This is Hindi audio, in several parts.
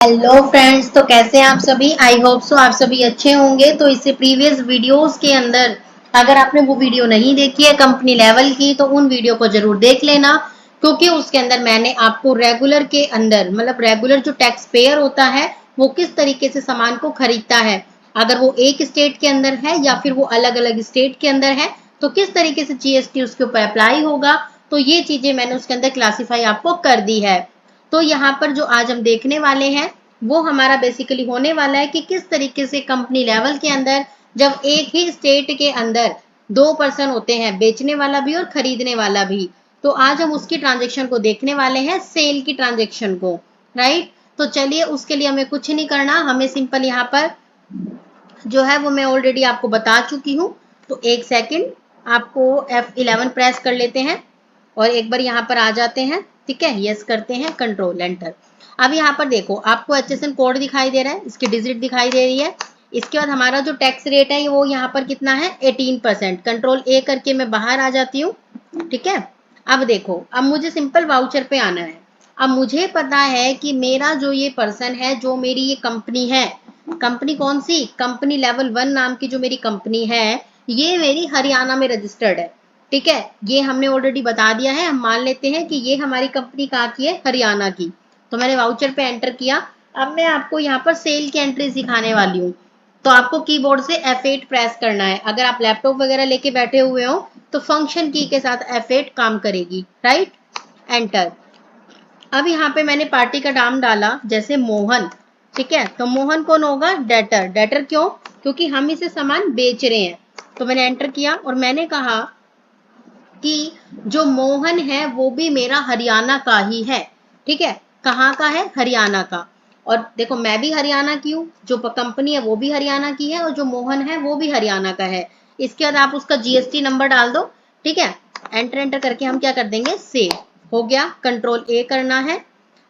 हेलो फ्रेंड्स, तो कैसे हैं आप सभी। आई होप सो आप सभी अच्छे होंगे। तो इससे प्रीवियस वीडियोस के अंदर अगर आपने वो वीडियो नहीं देखी है कंपनी लेवल की, तो उन वीडियो को जरूर देख लेना, क्योंकि उसके अंदर मैंने आपको रेगुलर के अंदर मतलब रेगुलर जो टैक्स पेयर होता है वो किस तरीके से सामान को खरीदता है, अगर वो एक स्टेट के अंदर है या फिर वो अलग अलग स्टेट के अंदर है तो किस तरीके से जीएसटी उसके ऊपर अप्लाई होगा। तो ये चीजें मैंने उसके अंदर क्लासीफाई आपको कर दी है। तो यहाँ पर जो आज हम देखने वाले हैं वो हमारा बेसिकली होने वाला है कि किस तरीके से कंपनी लेवल के अंदर जब एक ही स्टेट के अंदर दो पर्सन होते हैं, बेचने वाला भी और खरीदने वाला भी, तो आज हम उसकी ट्रांजेक्शन को देखने वाले हैं, सेल की ट्रांजेक्शन को। राइट, तो चलिए उसके लिए हमें कुछ नहीं करना, हमें सिंपल यहाँ पर जो है वो मैं ऑलरेडी आपको बता चुकी हूँ। तो एक सेकंड, आपको F11 प्रेस कर लेते हैं और एक बार यहाँ पर आ जाते हैं। ठीक है, यस करते हैं, कंट्रोल एंटर। अब यहाँ पर देखो आपको HSN कोड दिखाई दे रहा है, इसकी डिजिट दिखाई दे रही है। इसके बाद हमारा जो टैक्स रेट है वो यहाँ पर कितना है, 18%। कंट्रोल A करके मैं बाहर आ जाती हूँ। ठीक है, अब देखो, अब मुझे सिंपल वाउचर पे आना है। अब मुझे पता है कि मेरा जो ये पर्सन है, जो मेरी ये कंपनी है, कंपनी कौन सी, कंपनी लेवल 1 नाम की जो मेरी कंपनी है, ये मेरी हरियाणा में रजिस्टर्ड है। ठीक है, ये हमने ऑलरेडी बता दिया है। हम मान लेते हैं कि ये हमारी कंपनी कहाँ की है, हरियाणा की। तो मैंने वाउचर पे एंटर किया। अब मैं आपको यहाँ पर सेल की एंट्री सिखाने वाली हूँ। तो आपको कीबोर्ड से F8 प्रेस करना है। अगर आप लैपटॉप वगैरह लेके बैठे हुए हो तो फंक्शन की के साथ F8 काम करेगी। Right, enter. अब यहाँ पे मैंने पार्टी का नाम डाला, जैसे मोहन। ठीक है, तो मोहन कौन होगा, डेटर। डेटर क्यों, क्योंकि हम इसे सामान बेच रहे हैं। तो मैंने एंटर किया और मैंने कहा कि जो मोहन है वो भी मेरा हरियाणा का ही है। ठीक है, कहाँ का है, हरियाणा का। और देखो मैं भी हरियाणा की हूँ, जो कंपनी है वो भी हरियाणा की है और जो मोहन है वो भी हरियाणा का है। इसके बाद आप उसका जीएसटी नंबर डाल दो। ठीक है, एंटर एंटर करके हम क्या कर देंगे, सेव। हो गया, कंट्रोल A करना है।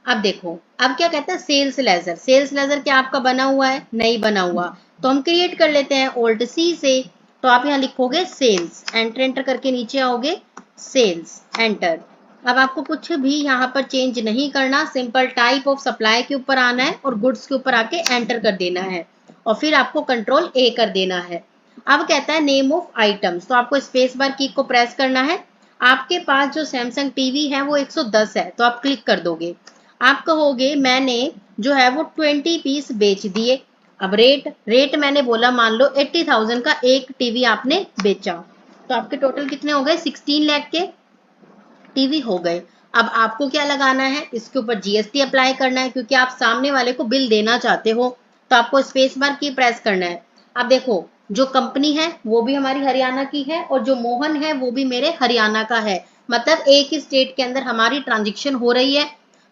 अब देखो, अब क्या कहता है, सेल्स लेजर। सेल्स लेजर क्या आपका बना हुआ है, नहीं बना हुआ, तो हम क्रिएट कर लेते हैं Alt C से। तो आप यहाँ लिखोगे सेल्स, एंटर एंटर करके नीचे आओगे, सेल्स, एंटर। अब आपको कुछ भी यहाँ पर चेंज नहीं करना, सिंपल टाइप ऑफ सप्लाई के ऊपर आना है और गुड्स के ऊपर आके एंटर कर देना है और फिर आपको कंट्रोल A कर देना है। अब कहता है नेम ऑफ आइटम्स, तो आपको स्पेस बार की को प्रेस करना है। आपके पास जो सैमसंग टीवी है वो 110 है, तो आप क्लिक कर दोगे। आप कहोगे मैंने जो है वो 20 पीस बेच दिए। अब रेट, रेट मैंने बोला मान लो 80,000 का एक टीवी आपने बेचा, तो आपके टोटल कितने हो गए, 16 लाख के टीवी हो गए। अब आपको क्या लगाना है, इसके ऊपर जीएसटी अप्लाई करना है, क्योंकि आप सामने वाले को बिल देना चाहते हो। तो आपको स्पेस बार की प्रेस करना है। अब देखो, जो कंपनी है वो भी हमारी हरियाणा की है और जो मोहन है वो भी मेरे हरियाणा का है, मतलब एक ही स्टेट के अंदर हमारी ट्रांजेक्शन हो रही है।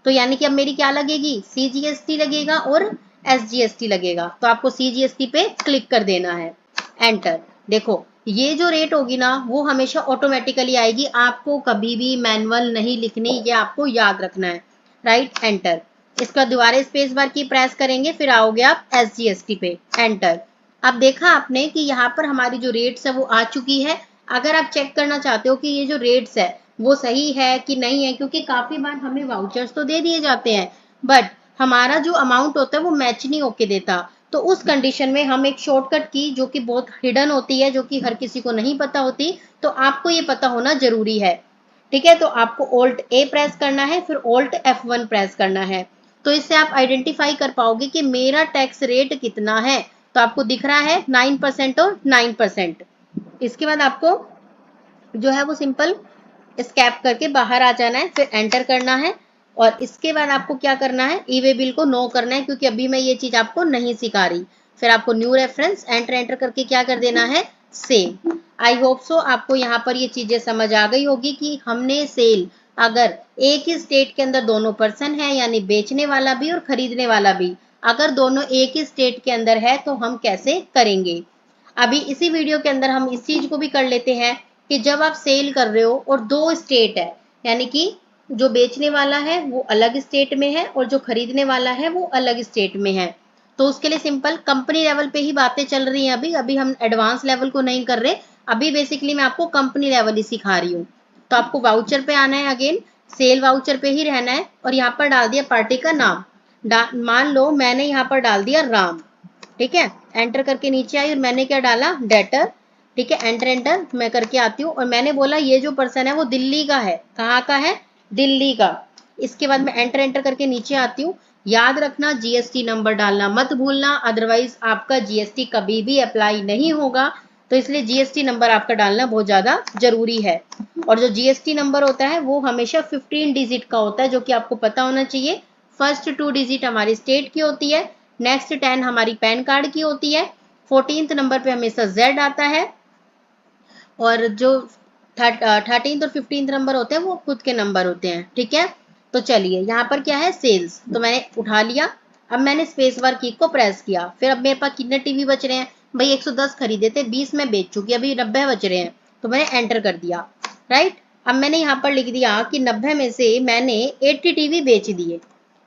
तो यानी कि अब मेरी क्या लगेगी, सीजीएसटी लगेगा और एसजीएसटी लगेगा। तो आपको सीजीएसटी पे क्लिक कर देना है, एंटर। देखो ये जो रेट होगी ना वो हमेशा ऑटोमेटिकली आएगी, आपको कभी भी मैनुअल नहीं लिखनी, ये आपको याद रखना है। Right, enter. इसका दोबारा स्पेस बार की प्रेस करेंगे, फिर आओगे आप एसजीएसटी पे, एंटर। अब देखा आपने कि यहाँ पर हमारी जो रेट्स है वो आ चुकी है। अगर आप चेक करना चाहते हो कि ये जो रेट्स है वो सही है कि नहीं है, क्योंकि काफी बार हमें वाउचर्स तो दे दिए जाते हैं बट हमारा जो अमाउंट होता है वो मैच नहीं होके देता। तो उस कंडीशन में हम एक शॉर्टकट की जो कि बहुत हिडन होती है, जो कि हर किसी को नहीं पता होती, तो आपको ये पता होना जरूरी है। ठीक है, तो आपको Alt A प्रेस करना है, फिर Alt F1 प्रेस करना है। तो इससे आप आइडेंटिफाई कर पाओगे कि मेरा टैक्स रेट कितना है। तो आपको दिख रहा है 9% और 9%। इसके बाद आपको जो है वो सिंपल स्कैप करके बाहर आ जाना है, फिर एंटर करना है। और इसके बाद आपको क्या करना है, ई वे बिल को नो करना है, क्योंकि अभी मैं ये चीज आपको नहीं सिखा रही। फिर आपको न्यू रेफरेंस, एंटर एंटर करके क्या कर देना है, सेव। आई होप सो आपको यहाँ पर ये चीजें समझ आ गई होगी कि हमने सेल अगर एक ही स्टेट के अंदर दोनों पर्सन है, यानी बेचने वाला भी और खरीदने वाला भी, अगर दोनों एक ही स्टेट के अंदर है तो हम कैसे करेंगे। अभी इसी वीडियो के अंदर हम इस चीज को भी कर लेते हैं कि जब आप सेल कर रहे हो और दो स्टेट है, यानी कि जो बेचने वाला है वो अलग स्टेट में है और जो खरीदने वाला है वो अलग स्टेट में है, तो उसके लिए सिंपल कंपनी लेवल पे ही बातें चल रही हैं। अभी अभी हम एडवांस लेवल को नहीं कर रहे, अभी बेसिकली मैं आपको कंपनी लेवल ही सिखा रही हूँ। तो आपको वाउचर पे आना है, अगेन सेल वाउचर पे ही रहना है और यहाँ पर डाल दिया पार्टी का नाम। मान लो मैंने यहाँ पर डाल दिया राम, ठीक है, एंटर करके नीचे आई और मैंने क्या डाला, डेटर, ठीक है, एंटर एंटर मैं करके आती हूँ और मैंने बोला ये जो पर्सन है वो दिल्ली का है, कहाँ का है, दिल्ली का। इसके बाद मैं एंटर एंटर करके नीचे आती हूँ। याद रखना जीएसटी नंबर डालना मत भूलना, अदरवाइज आपका जीएसटी कभी भी अप्लाई नहीं होगा। तो इसलिए जीएसटी नंबर आपका डालना बहुत ज्यादा जरूरी है। और जो जीएसटी नंबर होता है वो हमेशा 15 डिजिट का होता है, जो कि आपको पता होना चाहिए। फर्स्ट 2 डिजिट हमारी स्टेट की होती है, नेक्स्ट 10 हमारी पैन कार्ड की होती है, 14th नंबर पे हमेशा जेड आता है, और जो 13th और 15th नंबर होते हैं वो खुद के नंबर होते हैं, ठीक है। तो चलिए यहाँ पर क्या है, सेल्स, तो मैंने उठा लिया। अब मैंने स्पेस बार की को प्रेस किया। फिर अब मेरे पास कितने टीवी बच रहे हैं भाई, 110 खरीदे थे, 20 में बेच चुकी, अभी 90 बच रहे हैं, तो मैंने एंटर कर दिया, राइट। अब मैंने यहाँ पर लिख दिया कि 90 में से मैंने 80 टीवी बेच दिए।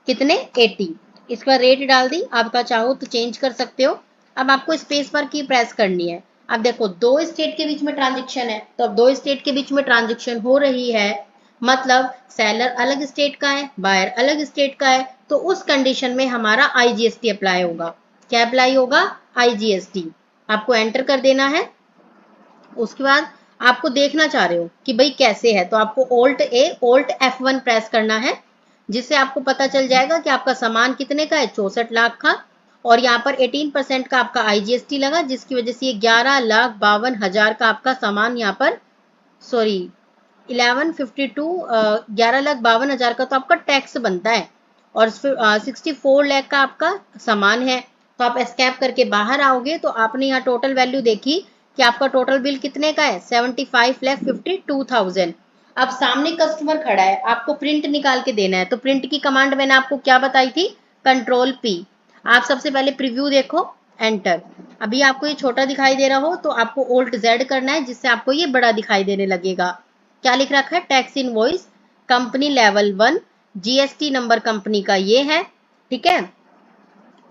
कितने, 80। इसका रेट डाल दी, आपका चाहो तो चेंज कर सकते हो। अब आपको स्पेस बार की प्रेस करनी है। अब देखो दो स्टेट के बीच में ट्रांजेक्शन है, तो अब दो स्टेट के बीच में ट्रांजेक्शन हो रही है, मतलब सेलर अलग स्टेट का है, बायर अलग स्टेट का है, तो उस कंडीशन में हमारा आईजीएसटी अप्लाई होगा। क्या अप्लाई होगा, आईजीएसटी। आपको एंटर कर देना है। उसके बाद आपको देखना चाह रहे हो कि भाई कैसे है, तो आपको Alt A Alt F1 press करना है, जिससे आपको पता चल जाएगा कि आपका सामान कितने का है, 64 लाख का। और यहाँ पर 18% का आपका आईजीएसटी लगा, जिसकी वजह से ये 11,52,000 का आपका सामान यहाँ पर, सॉरी 11,52,000 का तो आपका टैक्स बनता है, और 64 लाख का आपका सामान है। तो आप एस्केप करके बाहर आओगे तो आपने यहाँ टोटल वैल्यू देखी कि आपका टोटल बिल कितने का है, 75,52,000। अब सामने कस्टमर खड़ा है, आपको प्रिंट निकाल के देना है, तो प्रिंट की कमांड मैंने आपको क्या बताई थी, कंट्रोल पी। आप सबसे पहले प्रीव्यू देखो, एंटर। अभी आपको ये छोटा दिखाई दे रहा हो तो आपको Alt Z करना है, जिससे आपको ये बड़ा दिखाई देने लगेगा। क्या लिख रखा है, tax invoice company level 1, GST number company का ये है, ठीक है।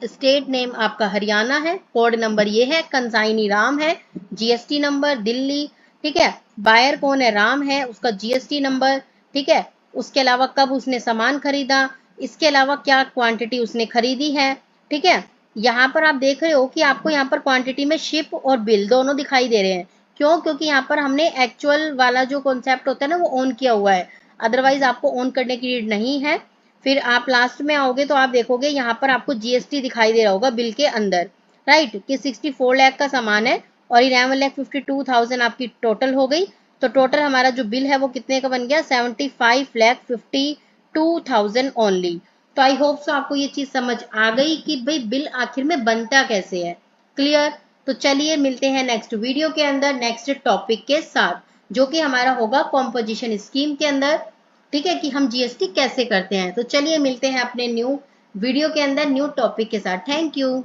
स्टेट नेम आपका हरियाणा है, कोड नंबर ये है, कंसाइनी राम है, जीएसटी नंबर दिल्ली, ठीक है। बायर कौन है, राम है, उसका जीएसटी नंबर, ठीक है। उसके अलावा कब उसने सामान खरीदा, इसके अलावा क्या क्वांटिटी उसने खरीदी है, ठीक है। यहाँ पर आप देख रहे हो कि आपको यहाँ पर क्वांटिटी में शिप और बिल दोनों दिखाई दे रहे हैं। क्यों, क्योंकि यहाँ पर हमने एक्चुअल वाला जो कॉन्सेप्ट होता है ना वो ऑन किया हुआ है, अदरवाइज आपको ऑन करने की नीड नहीं है। फिर आप लास्ट में आओगे तो आप देखोगे यहाँ पर आपको जीएसटी दिखाई दे रहा होगा बिल के अंदर, राइट, कि 64 लाख का सामान है और 11,52,000 आपकी टोटल हो गई। तो टोटल हमारा जो बिल है वो कितने का बन गया, 75,52,000 ओनली। तो आई होप सो आपको ये चीज समझ आ गई कि भाई बिल आखिर में बनता कैसे है। क्लियर। तो चलिए मिलते हैं नेक्स्ट वीडियो के अंदर नेक्स्ट टॉपिक के साथ, जो कि हमारा होगा कॉम्पोजिशन स्कीम के अंदर, ठीक है, कि हम जीएसटी कैसे करते हैं। तो चलिए मिलते हैं अपने न्यू वीडियो के अंदर न्यू टॉपिक के साथ। Thank you.